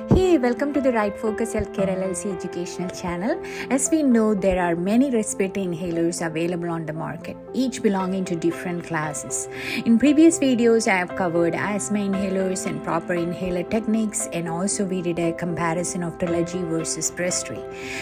Hey, welcome to the Right Focus Healthcare LLC educational channel. As we know, there are many respiratory inhalers available on the market, each belonging to different classes. In previous videos, I have covered asthma inhalers and proper inhaler techniques, and also we did a comparison of trilogy versus Breztri.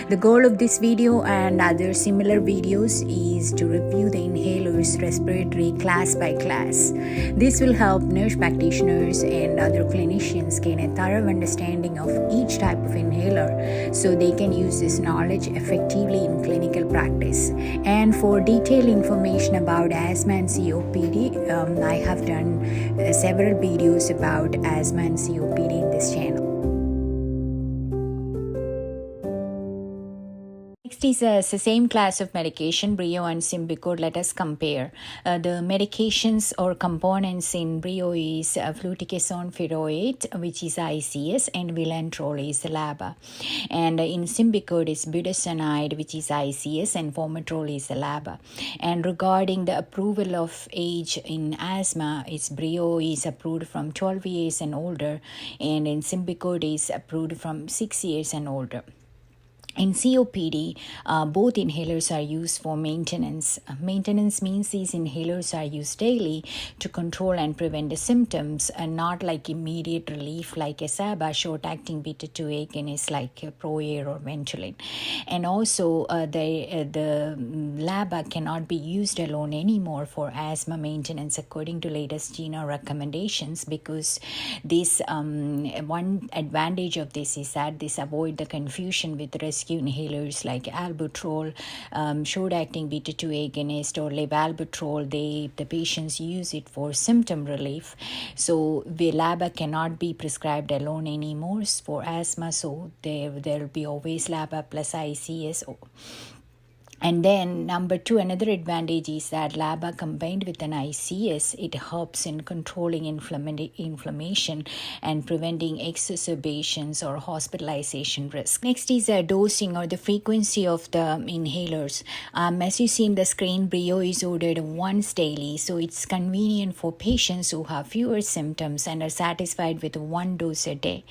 The goal of this video and other similar videos is to review the inhalers respiratory class by class. This will help nurse practitioners and other clinicians gain a thorough understanding of each type of inhaler so they can use this knowledge effectively in clinical practice. And for detailed information about asthma and COPD, I have done several videos about asthma and COPD in this channel. Next is the same class of medication, Breo and Symbicort. Let us compare. The medications or components in Breo is fluticasone furoate, which is ICS, and vilantrol is LABA. And in Symbicort is budesonide, which is ICS, and formoterol is LABA. And regarding the approval of age in asthma, it's Breo is approved from 12 years and older, and in Symbicort is approved from 6 years and older. In COPD, both inhalers are used for maintenance. Maintenance means these inhalers are used daily to control and prevent the symptoms, and not like immediate relief like a SABA, short-acting beta-2 agonist like Proair or Ventolin. And also, the LABA cannot be used alone anymore for asthma maintenance according to latest GINA recommendations, because this one advantage of this is that this avoid the confusion with rescue inhalers like albuterol, short-acting beta-2 agonist, or levalbuterol. The patients use it for symptom relief. So the LABA cannot be prescribed alone anymore for asthma. So there will be always LABA plus ICS. And then number two, another advantage is that LABA combined with an ICS, it helps in controlling inflammation and preventing exacerbations or hospitalization risk. Next is dosing or the frequency of the inhalers. As you see in the screen, Breo is ordered once daily, so it's convenient for patients who have fewer symptoms and are satisfied with one dose a day.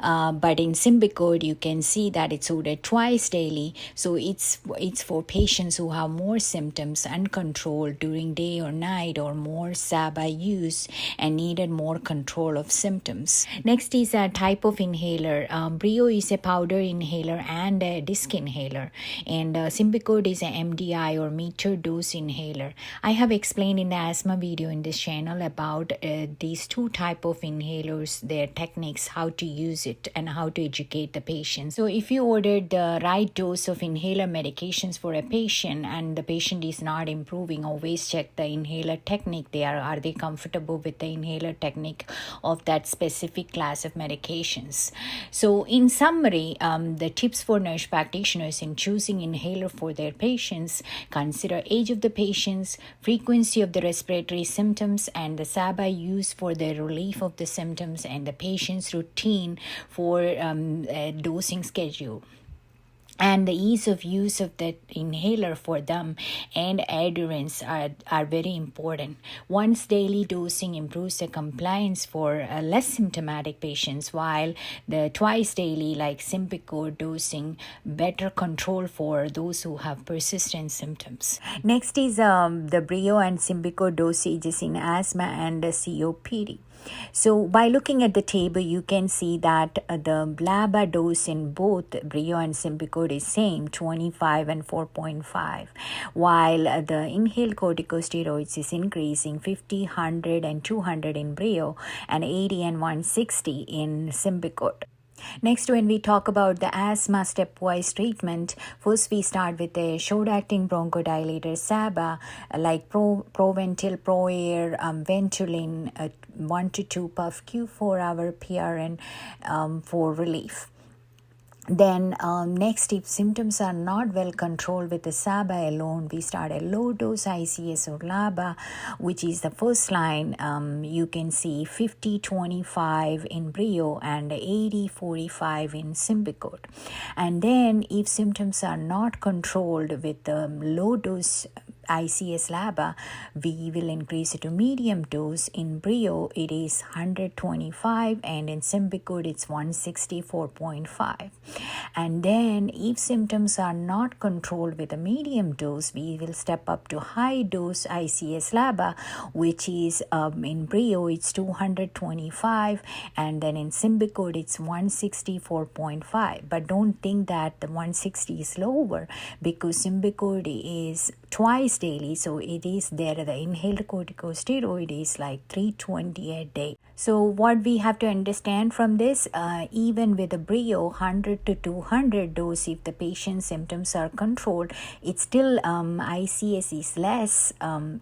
But in Symbicort, you can see that it's ordered twice daily, so it's for patients who have more symptoms uncontrolled during day or night, or more SABA use and needed more control of symptoms. Next is a type of inhaler. Breo is a powder inhaler and a disc inhaler, and Symbicort is a MDI or meter dose inhaler. I have explained in the asthma video in this channel about these two type of inhalers, their techniques, how to use it, and how to educate the patient. So if you ordered the right dose of inhaler medications for a patient and the patient is not improving, always check the inhaler technique. Are they comfortable with the inhaler technique of that specific class of medications? So in summary, the tips for nurse practitioners in choosing inhaler for their patients: consider age of the patients, frequency of the respiratory symptoms, and the SABA used for the relief of the symptoms, and the patient's routine for dosing schedule, and the ease of use of that inhaler for them, and adherence are very important. Once daily dosing improves the compliance for less symptomatic patients, while the twice daily like Symbicort dosing better control for those who have persistent symptoms. Next is the Breo and Symbicort dosages in asthma and COPD. So by looking at the table, you can see that the LABA dose in both Breo and Symbicort is same, 25 and 4.5, while the inhaled corticosteroids is increasing 50, 100, and 200 in Breo, and 80 and 160 in Symbicort. Next, when we talk about the asthma stepwise treatment, first we start with a short-acting bronchodilator SABA like Proventil, Proair, Ventolin, 1 to 2 puff Q4-hour PRN for relief. Then next, if symptoms are not well controlled with the SABA alone, we start a low-dose ICS or LABA, which is the first line. You can see 50-25 in Breo and 80-45 in Symbicort. And then if symptoms are not controlled with the low-dose ICS LABA, we will increase it to medium dose. In Breo, it is 125, and in Symbicort, it's 164.5. And then if symptoms are not controlled with a medium dose, we will step up to high dose ICS LABA, which is in Breo, it's 225, and then in Symbicort, it's 164.5. But don't think that the 160 is lower, because Symbicort is twice daily, so it is there. The inhaled corticosteroid is like 320 a day. So what we have to understand from this, even with a Breo 100 to 200 dose, if the patient's symptoms are controlled, it's still ICS is less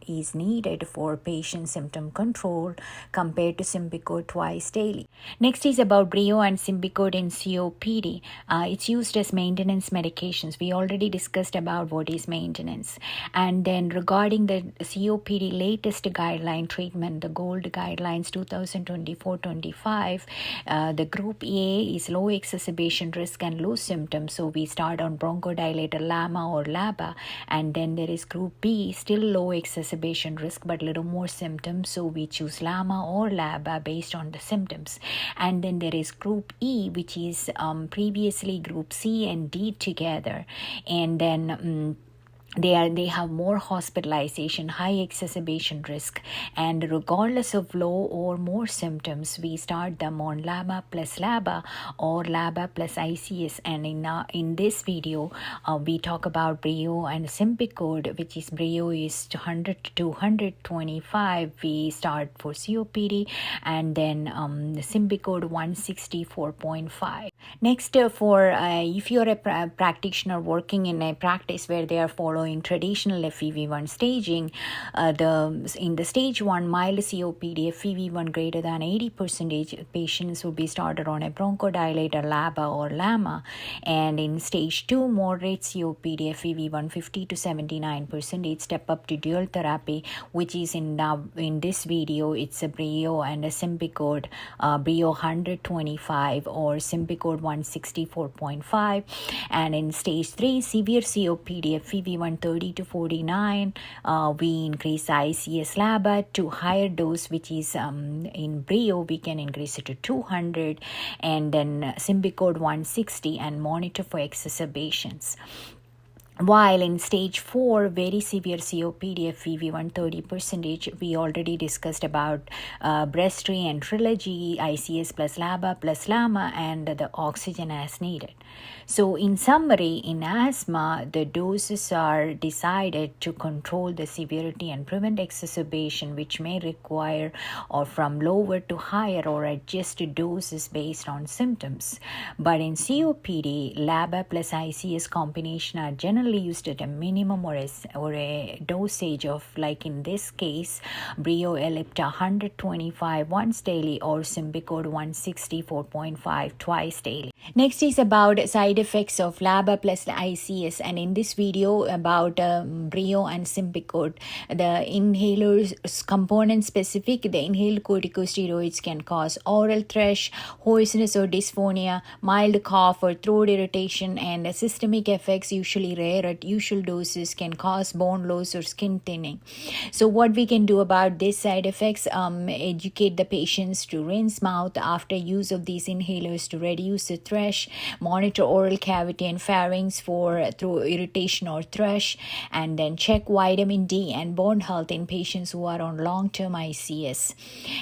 is needed for patient symptom control compared to Symbicort twice daily. Next is about Breo and Symbicort in COPD. It's used as maintenance medications. We already discussed about what is maintenance. And then regarding the COPD latest guideline treatment, the GOLD guidelines 2024-25, the group A is low exacerbation risk and low symptoms. So we start on bronchodilator LAMA or LABA. And then there is group B, still low exacerbation risk but little more symptoms. So we choose LAMA or LABA based on the symptoms. And then there is group E, which is previously group C and D together. And then they have more hospitalization, high exacerbation risk, and regardless of low or more symptoms, we start them on LABA plus LABA or LABA plus ICS. And in this video, we talk about Breo and Symbicort, which is Breo is 100 to 225. We start for COPD, and then Symbicort 164.5. Next, for if you're a practitioner working in a practice where they are following traditional FEV1 staging, in the stage 1 mild COPD FEV1 greater than 80%, patients will be started on a bronchodilator LABA or LAMA. And in stage 2 moderate COPD FEV1 50 to 79%, step up to dual therapy, which is in this video, it's a Breo and a Symbicort, Breo 125 or Symbicort 164.5. And in stage 3 severe COPD FEV1 30 to 49, we increase ICS LABA to higher dose, which is in Breo we can increase it to 200, and then Symbicort 160, and monitor for exacerbations. While in stage 4, very severe COPD FEV1 30%, we already discussed about Breztri and Trilogy, ICS plus LABA plus LAMA, and the oxygen as needed. So in summary, in asthma, the doses are decided to control the severity and prevent exacerbation, which may require or from lower to higher or adjust doses based on symptoms. But in COPD, LABA plus ICS combination are generally used at a minimum or a dosage of, like in this case, Breo Ellipta 125 once daily or Symbicort 164.5 twice daily. Next is about side effects of LABA plus ICS, and in this video about Breo and Symbicort, the inhalers component specific, the inhaled corticosteroids can cause oral thrush, hoarseness or dysphonia, mild cough or throat irritation, and systemic effects, usually rare at usual doses, can cause bone loss or skin thinning. So what we can do about these side effects, educate the patients to rinse mouth after use of these inhalers to reduce the thrush, monitor oral cavity and pharynx for throat irritation or thrush, and then check vitamin D and bone health in patients who are on long-term ICS.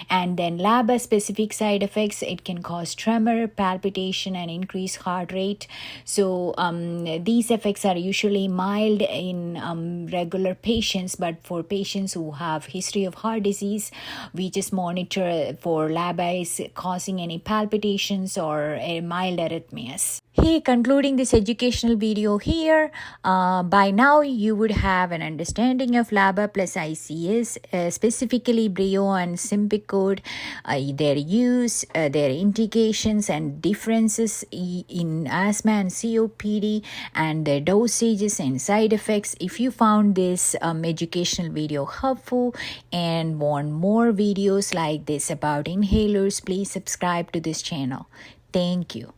And then LABA specific side effects, it can cause tremor, palpitation, and increased heart rate. So these effects are usually mild in regular patients, but for patients who have history of heart disease, we just monitor for LABA is causing any palpitations or a mild arrhythmias. Hey, concluding this educational video here, by now you would have an understanding of LABA plus ICS, specifically Breo and Symbicort, their use, their indications and differences in asthma and COPD, and their dosages and side effects. If you found this educational video helpful and want more videos like this about inhalers, please subscribe to this channel. Thank you.